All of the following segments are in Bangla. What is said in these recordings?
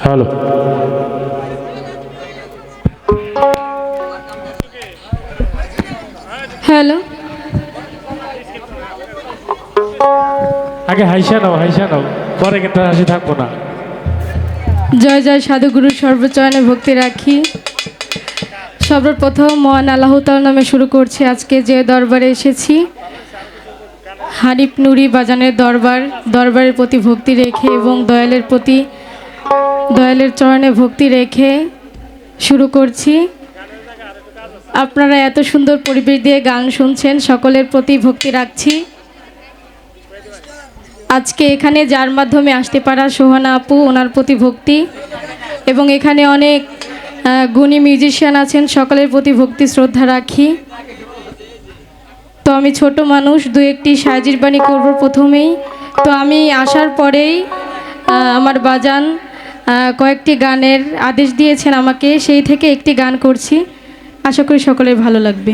Hello, hello. আগে হাইসা নাও, পরে কিন্তু হাসি থাকবো না। জয় জয় সাধুগুরু সর্বচরণে ভক্তি রাখি। সর্বপ্রথম মহান আল্লাহ তাআলার নামে শুরু করছি। আজকে যে দরবারে এসেছি, হানিফ নুরি বাজানের দরবারের প্রতি ভক্তি রেখে এবং দয়ালের চরণে ভক্তি রেখে শুরু করছি। আপনারা এত সুন্দর পরিবেশ দিয়ে গান শুনছেন, সকলের প্রতি ভক্তি রাখছি। আজকে এখানে যার মাধ্যমে আসতে পারা সোহানা আপু, ওনার প্রতি ভক্তি, এবং এখানে অনেক গুণী মিউজিশিয়ান আছেন, সকলের প্রতি ভক্তি শ্রদ্ধা রাখি। তো আমি ছোট মানুষ, দু একটি সাজির বাণী করব প্রথমেই। তো আমি আসার পরেই আমার বাজান কয়েকটি গানের আদেশ দিয়েছেন আমাকে, সেই থেকে একটি গান করছি। আশা করি সকলের ভালো লাগবে।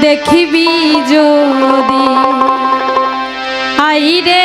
দেখিবি যদি আইরে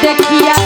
দেখিয়া